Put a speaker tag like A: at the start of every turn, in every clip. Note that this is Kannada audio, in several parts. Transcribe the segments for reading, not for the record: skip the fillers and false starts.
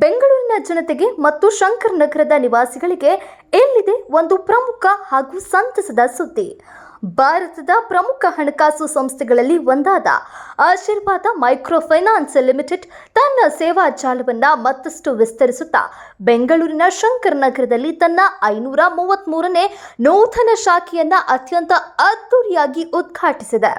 A: ಬೆಂಗಳೂರಿನ ಜನತೆಗೆ ಮತ್ತು ಶಂಕರ್ ನಗರದ ನಿವಾಸಿಗಳಿಗೆ ಎಲ್ಲಿದೆ ಒಂದು ಪ್ರಮುಖ ಹಾಗೂ ಸಂತಸದ ಸುದ್ದಿ. ಭಾರತದ ಪ್ರಮುಖ ಹಣಕಾಸು ಸಂಸ್ಥೆಗಳಲ್ಲಿ ಒಂದಾದ ಆಶೀರ್ವಾದ ಮೈಕ್ರೋ ಫೈನಾನ್ಸ್ ಲಿಮಿಟೆಡ್ ತನ್ನ ಸೇವಾ ಜಾಲವನ್ನು ಮತ್ತಷ್ಟು ವಿಸ್ತರಿಸುತ್ತಾ ಬೆಂಗಳೂರಿನ ಶಂಕರ್ ನಗರದಲ್ಲಿ ತನ್ನ 533ನೇ ನೂತನ ಶಾಖೆಯನ್ನು ಅತ್ಯಂತ ಅದ್ದೂರಿಯಾಗಿ ಉದ್ಘಾಟಿಸಿದೆ.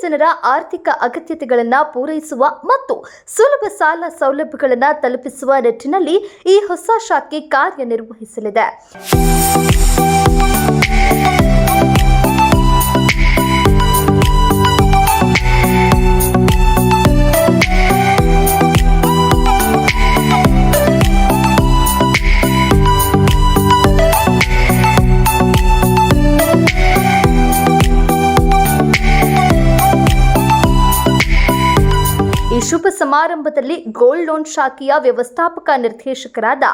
A: ಜನರ ಆರ್ಥಿಕ ಅಗತ್ಯತೆಗಳನ್ನು ಪೂರೈಸುವ ಮತ್ತು ಸುಲಭ ಸಾಲ ಸೌಲಭ್ಯಗಳನ್ನು ತಲುಪಿಸುವ ನಿಟ್ಟಿನಲ್ಲಿ ಈ ಹೊಸ ಶಾಖೆ ಕಾರ್ಯನಿರ್ವಹಿಸಲಿದೆ. ಈ ಶುಭ ಸಮಾರಂಭದಲ್ಲಿ ಗೋಲ್ಡ್ ಲೋನ್ ಶಾಖೆಯ ವ್ಯವಸ್ಥಾಪಕ ನಿರ್ದೇಶಕರಾದ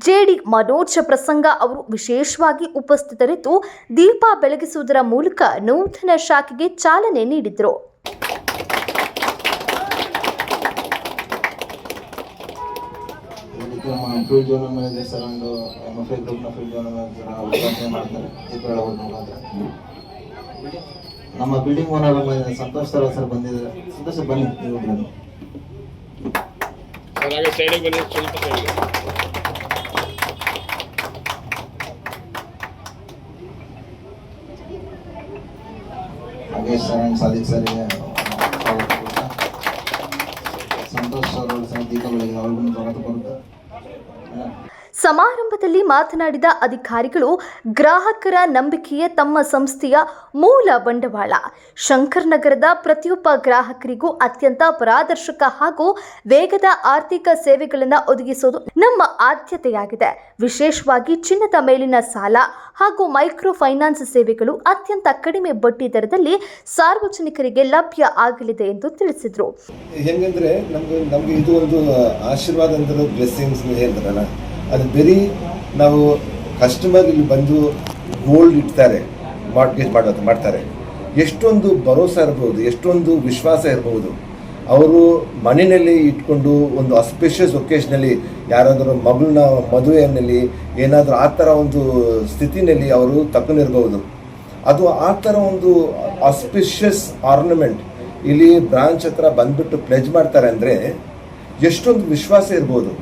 A: ಜೆಡಿ ಮನೋಜ್ ಪ್ರಸಂಗ ಅವರು ವಿಶೇಷವಾಗಿ ಉಪಸ್ಥಿತರಿದ್ದು ದೀಪ ಬೆಳಗಿಸುವುದರ ಮೂಲಕ ನೂತನ ಶಾಖೆಗೆ ಚಾಲನೆ ನೀಡಿದರು.
B: ನಮ್ಮ ಬಿಲ್ಡಿಂಗ್ ಓನರ್ ಸಂತೋಷ್ ಸರ್ ಬಂದಿದ್ದಾರೆ. ಸಂತೋಷ ಬನ್ನಿ ನೀವು Nagesh sir Sadiq sir Santosh sir ದೀಪಗಳಿಗೆ ಅವ್ರಿಗೂ ಸ್ವಾಗತ ಬರುತ್ತೆ.
A: ಸಮಾರಂಭದಲ್ಲಿ ಮಾತನಾಡಿದ ಅಧಿಕಾರಿಗಳು, ಗ್ರಾಹಕರ ನಂಬಿಕೆಯೇ ತಮ್ಮ ಸಂಸ್ಥೆಯ ಮೂಲ ಬಂಡವಾಳ. ಶಂಕರ್ ನಗರದ ಪ್ರತಿಯೊಬ್ಬ ಗ್ರಾಹಕರಿಗೂ ಅತ್ಯಂತ ಪಾರದರ್ಶಕ ಹಾಗೂ ವೇಗದ ಆರ್ಥಿಕ ಸೇವೆಗಳನ್ನು ಒದಗಿಸುವುದು ನಮ್ಮ ಆದ್ಯತೆಯಾಗಿದೆ. ವಿಶೇಷವಾಗಿ ಚಿನ್ನದ ಮೇಲಿನ ಸಾಲ ಹಾಗೂ ಮೈಕ್ರೋ ಫೈನಾನ್ಸ್ ಸೇವೆಗಳು ಅತ್ಯಂತ ಕಡಿಮೆ ಬಡ್ಡಿ ದರದಲ್ಲಿ ಸಾರ್ವಜನಿಕರಿಗೆ ಲಭ್ಯ ಆಗಲಿದೆ ಎಂದು ತಿಳಿಸಿದರು.
C: ಹೇಗೆಂದ್ರೆ ನಮಗೆ ಇದು ಒಂದು ಆಶೀರ್ವಾದ ಅಂತ ಬ್ಲೆಸ್ಸಿಂಗ್ಸ್ ಹೇಳ್ತಾರಲ್ಲ, ಅದು ಬರೀ ನಾವು ಕಸ್ಟಮರ್ ಇಲ್ಲಿ ಬಂದು ಗೋಲ್ಡ್ ಇಡ್ತಾರೆ, ಮಾರ್ಟ್ಗೇಜ್ ಮಾಡ್ತಾರೆ, ಎಷ್ಟೊಂದು ಭರೋಸಾ ಇರ್ಬೋದು, ಎಷ್ಟೊಂದು ವಿಶ್ವಾಸ ಇರ್ಬೋದು. ಅವರು ಮನೆಯಲ್ಲಿ ಇಟ್ಕೊಂಡು ಒಂದು ಆಸ್ಪಿಷಿಯಸ್ ಒಕೇಶನಲ್ಲಿ ಯಾರಾದರೂ ಮಗಳನ್ನ ಮದುವೆಯಲ್ಲಿ ಏನಾದರೂ ಆ ಥರ ಒಂದು ಸ್ಥಿತಿನಲ್ಲಿ ಅವರು ತಗೊಂಡಿರ್ಬೋದು. ಅದು ಆ ಥರ ಒಂದು ಆಸ್ಪಿಷಿಯಸ್ ಆರ್ನಮೆಂಟ್ ಇಲ್ಲಿ ಬ್ರಾಂಚ್ ಹತ್ರ ಬಂದ್ಬಿಟ್ಟು ಪ್ಲೆಜ್ ಮಾಡ್ತಾರೆ ಅಂದರೆ ಎಷ್ಟೊಂದು ವಿಶ್ವಾಸ ಇರ್ಬೋದು.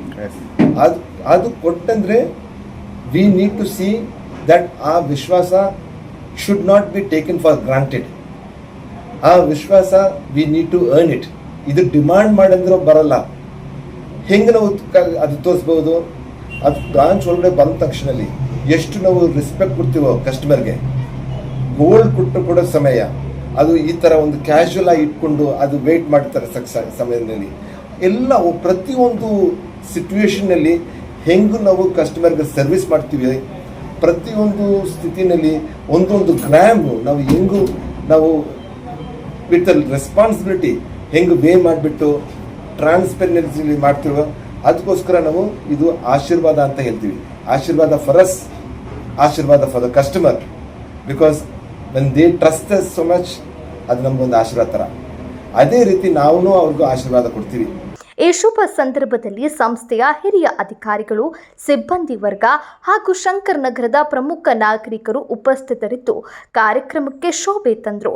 C: ಅದು ಕೊಟ್ಟಂದ್ರೆ we need to see that ಆ ವಿಶ್ವಾಸ should not be taken for granted. ಆ ವಿಶ್ವಾಸ we need to earn it. ಇದು ಡಿಮಾಂಡ್ ಮಾಡಂದ್ರೆ ಬರಲ್ಲ. ಹೆಂಗೆ ನಾವು ಅದು ತೋರಿಸ್ಬೋದು? ಅದು ಬ್ರಾಂಚ್ ಒಳಗಡೆ ಬಂದ ತಕ್ಷಣದಲ್ಲಿ ಎಷ್ಟು ನಾವು ರೆಸ್ಪೆಕ್ಟ್ ಕೊಡ್ತೀವೋ ಕಸ್ಟಮರ್ಗೆ, ಗೋಲ್ಡ್ ಕೊಡೋ ಸಮಯ ಅದು ಈ ಥರ ಒಂದು ಕ್ಯಾಶುವಲ್ ಆಗಿ ಇಟ್ಕೊಂಡು ಅದು ವೆಯ್ಟ್ ಮಾಡ್ತಾರೆ ಸಮಯದಲ್ಲಿ ಎಲ್ಲ ಪ್ರತಿಯೊಂದು ಸಿಚುವೇಶನ್ನಲ್ಲಿ ಹೆಂಗೆ ನಾವು ಕಸ್ಟಮರ್ಗೆ ಸರ್ವಿಸ್ ಮಾಡ್ತೀವಿ, ಪ್ರತಿಯೊಂದು ಸ್ಥಿತಿನಲ್ಲಿ ಒಂದೊಂದು ಗ್ರಾಮ್ ನಾವು ವಿತ್ ರೆಸ್ಪಾನ್ಸಿಬಿಲಿಟಿ ಹೆಂಗೆ ವೇ ಮಾಡಿಬಿಟ್ಟು ಟ್ರಾನ್ಸ್ಪರೆನ್ಸಿ ಮಾಡ್ತೀವೋ ಅದಕ್ಕೋಸ್ಕರ ನಾವು ಇದು ಆಶೀರ್ವಾದ ಅಂತ ಹೇಳ್ತೀವಿ. ಆಶೀರ್ವಾದ ಫಾರ್ ಅಸ್, ಆಶೀರ್ವಾದ for the customer, because when they trust us so much, ಅದು ನಮಗೊಂದು ಆಶೀರ್ವಾದ ಥರ. ಅದೇ ರೀತಿ ನಾವು ಅವ್ರಿಗೂ ಆಶೀರ್ವಾದ ಕೊಡ್ತೀವಿ.
A: ಈ ಶುಭ ಸಂದರ್ಭದಲ್ಲಿ ಸಂಸ್ಥೆಯ ಹಿರಿಯ ಅಧಿಕಾರಿಗಳು, ಸಿಬ್ಬಂದಿ ವರ್ಗ ಹಾಗೂ ಶಂಕರ್ ನಗರದ ಪ್ರಮುಖ ನಾಗರಿಕರು ಉಪಸ್ಥಿತರಿದ್ದು ಕಾರ್ಯಕ್ರಮಕ್ಕೆ ಶೋಭೆ ತಂದರು.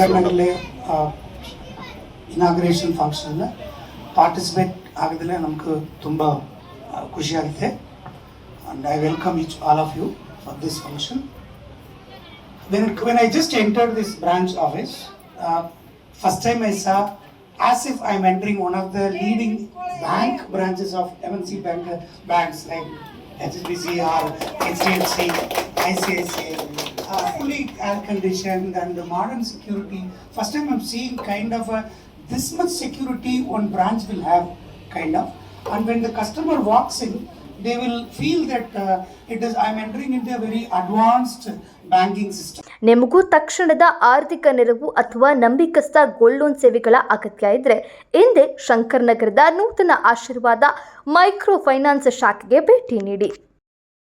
D: ಶಂಕರ್ನಗರಲ್ಲೇ ಇನಾಗ್ರೇಷನ್ ಫಂಕ್ಷನ್ ಪಾರ್ಟಿಸಿಪೇಟ್ ಆಗಿದ್ರೆ ನಮ್ಗೆ ತುಂಬ ಖುಷಿ ಆಗುತ್ತೆ. And I welcome all of you for this function. When I just entered this branch office, first time I saw as if I'm entering one of the leading bank branches of MNC banks like HSBC or HDFC, ICICI, fully air conditioned and modern security. First time I'm seeing kind of this much security one branch will have, kind of. And when the customer walks in, they will feel that I'm entering into a very advanced banking system.
A: ನಿಮಗೂ ತಕ್ಷಣದ ಆರ್ಥಿಕ ನೆರವು ಅಥವಾ ನಂಬಿಕಸ್ಥ ಗೋಲ್ಡ್ ಲೋನ್ ಸೇವೆಗಳ ಅಗತ್ಯ ಇದ್ರೆ ಹಿಂದೆ ಶಂಕರ್ ನಗರದ ನೂತನ ಆಶೀರ್ವಾದ ಮೈಕ್ರೋ ಫೈನಾನ್ಸ್ ಶಾಖೆಗೆ ಭೇಟಿ ನೀಡಿ.